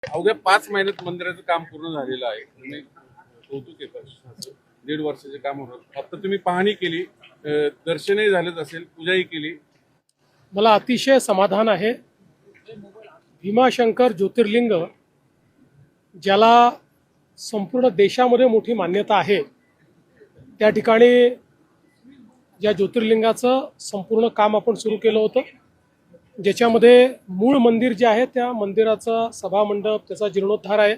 अवघ्या 5 महिन्यात मंदिराचं काम पूर्ण झालेलं आहे. तुम्ही कौतुक आहे. 1.5 वर्षाचे काम होणार. फक्त तुम्ही पाहणी केली, दर्शनही झालेच असेल, पूजाही केली. मला अतिशय समाधान आहे. भीमाशंकर ज्योतिर्लिंग ज्याला संपूर्ण देशामध्ये मोठी मान्यता आहे, त्या ठिकाणी या ज्योतिर्लिंगाचं संपूर्ण काम आपण सुरू केलं होतं, ज्याच्यामध्ये मूळ मंदिर जे आहे त्या मंदिराचा सभामंडप, त्याचा जीर्णोद्धार आहे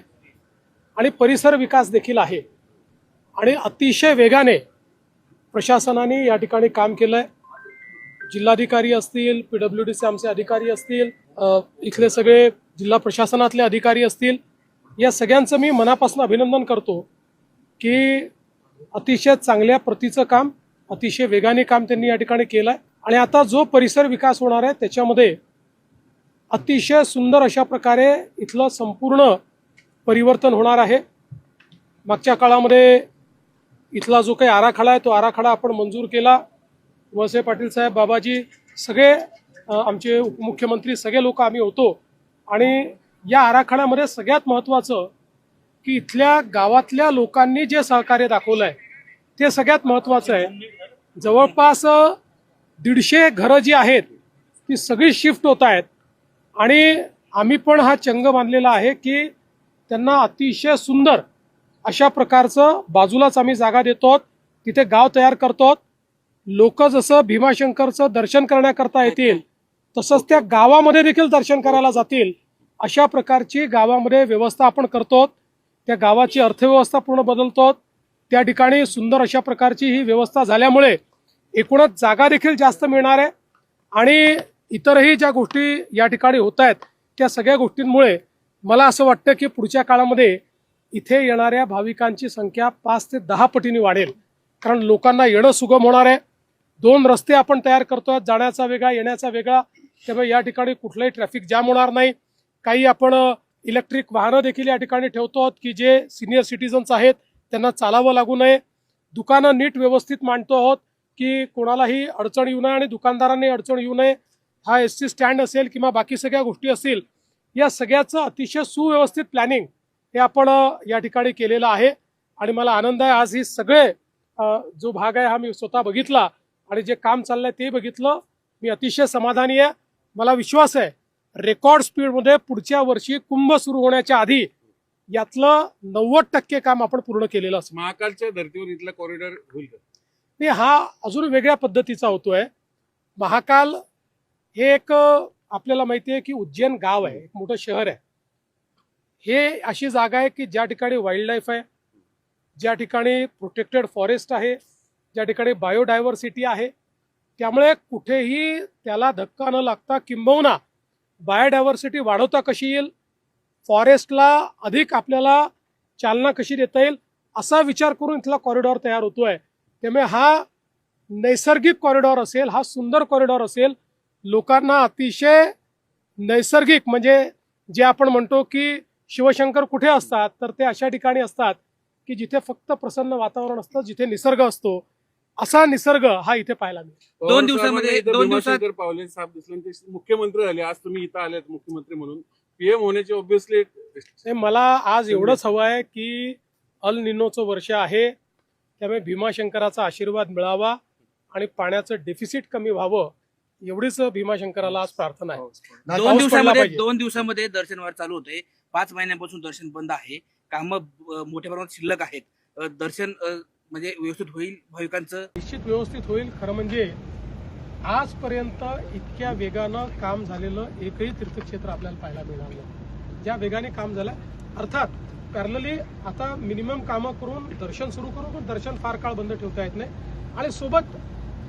आणि परिसर विकास देखील आहे. आणि अतिशय वेगाने प्रशासनाने या ठिकाणी काम केलं आहे. जिल्हाधिकारी असतील, PWDचे आमचे अधिकारी असतील, इथले सगळे जिल्हा प्रशासनातले अधिकारी असतील, या सगळ्यांचं मी मनापासून अभिनंदन करतो की अतिशय चांगल्या प्रतीचं काम, अतिशय वेगाने काम त्यांनी या ठिकाणी केलं आहे. आणि आता जो परिसर विकास होणार आहे त्याच्यामध्ये अतिशय सुंदर अशा प्रकारे इथलं संपूर्ण परिवर्तन होणार आहे. मागच्या काळामध्ये इथला जो काही आराखडा आहे तो आराखडा आपण मंजूर केला. वळसे पाटील साहेब, बाबाजी, सगळे आमचे उपमुख्यमंत्री, सगळे लोक आम्ही होतो. आणि या आराखड्यामध्ये सगळ्यात महत्त्वाचं की इथल्या गावातल्या लोकांनी जे सहकार्य दाखवलं आहे ते सगळ्यात महत्त्वाचं आहे. जवळपास 150 घरं जी आहेत ती सगळी शिफ्ट होत आहेत आणि आम्ही पण हा चंग बांधलेला आहे की त्यांना अतिशय सुंदर अशा प्रकारचं बाजूलाच आम्ही जागा देतो, तिथे गाव तयार करतो. लोक जसं भीमाशंकरचं दर्शन करण्याकरता येतील तसंच त्या गावामध्ये देखील दर्शन करायला जातील अशा प्रकारची गावामध्ये व्यवस्था आपण करतो. त्या गावाची अर्थव्यवस्था पूर्ण बदलतो. त्या ठिकाणी सुंदर अशा प्रकारची ही व्यवस्था झाल्यामुळे एकूणच जागा देखील जास्त मिळणार आहे. आणि इतरही ज्या गोष्टी या ठिकाणी होत आहेत त्या सगळ्या गोष्टींमुळे मला असं वाटतं की पुढच्या काळामध्ये इथे येणाऱ्या भाविकांची संख्या 5 ते 10 पटीने वाढेल. कारण लोकांना येणं सुगम होणार आहे. 2 रस्ते आपण तयार करतोय, जाण्याचा वेगळा, येण्याचा वेगळा, त्यामुळे या ठिकाणी कुठलंही ट्रॅफिक जाम होणार नाही. काही आपण इलेक्ट्रिक वाहनं देखील या ठिकाणी ठेवतो की जे सिनियर सिटीजन्स आहेत त्यांना चालावं लागू नये. दुकानं नीट व्यवस्थित मांडतो आहोत की कोणालाही अडचण येऊ नये आणि दुकानदारांनी अडचण येऊ नये. हा SC स्टँड असेल किंवा बाकी सगळ्या गोष्टी असतील, या सगळ्याचं अतिशय सुव्यवस्थित प्लॅनिंग हे आपण या ठिकाणी केलेलं आहे. आणि मला आनंद आहे, आज ही सगळे जो भाग आहे हा मी स्वतः बघितला आणि जे काम चाललंय ते बघितलं. मी अतिशय समाधानी आहे. मला विश्वास आहे रेकॉर्ड स्पीडमध्ये पुढच्या वर्षी कुंभ सुरू होण्याच्या आधी यातलं 90% काम आपण पूर्ण केलेलं असं. महाकालच्या धर्तीवर इथला कॉरिडॉर होईल का? नाही, हा अजून वेगळ्या पद्धतीचा होतोय. महाकाल हे एक आपल्याला माहिती आहे की उज्जैन गाव आहे, एक मोठं शहर आहे. हे अशी जागा आहे की ज्या ठिकाणी वाईल्ड लाईफ आहे, ज्या ठिकाणी प्रोटेक्टेड फॉरेस्ट आहे, ज्या ठिकाणी बायोडायव्हर्सिटी आहे. त्यामुळे कुठेही त्याला धक्का न लागता किंबहुना बायोडायव्हर्सिटी वाढवता कशी येईल, फॉरेस्टला अधिक आपल्याला चालना कशी देता येईल असा विचार करून इथला कॉरिडॉर तयार होतोय. त्यामुळे हा नैसर्गिक कॉरिडॉर असेल, हा सुंदर कॉरिडॉर असेल. लोकांना अतिशय नैसर्गिक, म्हणजे जे आपण म्हणतो की शिवशंकर कुठे असतात तर ते अशा ठिकाणी असतात की जिथे फक्त प्रसन्न वातावरण असतं, जिथे निसर्ग असतो. असा निसर्ग हा इथे पाहायला मिळतो. 2 दिवसामध्ये 2 दिवसात पावले साहेब दिसले, ते मुख्यमंत्री झाले. आज तुम्ही इथं आलेत मुख्यमंत्री म्हणून, PM होण्याची ऑब्व्हियसली. मला आज एवढंच हवं आहे की अल निनोचं वर्ष आहे, त्यामुळे भीमाशंकराचा आशीर्वाद मिळावा आणि पाण्याचं डेफिसिट कमी व्हावं, एवढीच भीमाशंकराला आज प्रार्थना आहे. 2 दिवसामध्ये दर्शनवार चालू होते. 5 महिन्यांपासून दर्शन बंद आहे. कामं मोठ्या प्रमाणात शिल्लक आहेत. दर्शन म्हणजे व्यवस्थित होईल, भाविकांचं निश्चित व्यवस्थित होईल. खरं म्हणजे आजपर्यंत इतक्या वेगानं काम झालेलं एकही तीर्थक्षेत्र आपल्याला पाहायला मिळणार नाही. ज्या वेगाने काम झालं, अर्थात पॅरलली आता मिनिमम कामं करून दर्शन सुरू करू, पण दर्शन फार काळ बंद ठेवता येत नाही. आणि सोबत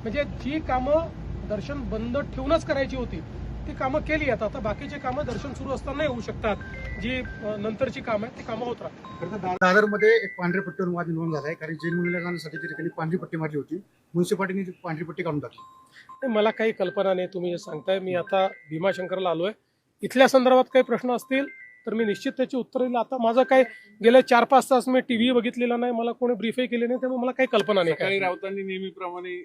म्हणजे जी कामं दर्शन बंद ठेवूनच करायची होती ती कामं केली आहेत. आता बाकीचे कामं दर्शन सुरू असताना होऊ शकतात, जी नंतरची कामं आहेत ती कामं होत राहतात. दादरमध्ये एक पांढऱ्या पट्टीवर वाद निर्माण झाला आहे, कारण जैन मुलीला जाण्यासाठी त्या ठिकाणी पांढरी पट्टी मारली होती. म्युन्सिपाल्टीने पांढरी पट्टी काढून टाकली. मला काही कल्पना नाही, तुम्ही जे सांगताय. मी आता भीमाशंकरला आलोय. इथल्या संदर्भात काही प्रश्न असतील तर मी निश्चित त्याची उत्तर देईल. आता माझं काय गेले 4-5 तास मी TV बघितलेला नाही, मला कोणी ब्रीफही केले नाही, त्यामुळे मला काही कल्पना नाही. काही राऊतांनी नेहमीप्रमाणे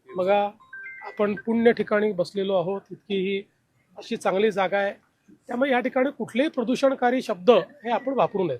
बघा, आपण पुण्य ठिकाणी बसलेलो आहोत. इतकी ही अशी चांगली जागा आहे. त्यामुळे या ठिकाणी कुठलेही प्रदूषणकारी शब्द हे आपण वापरू नयेत.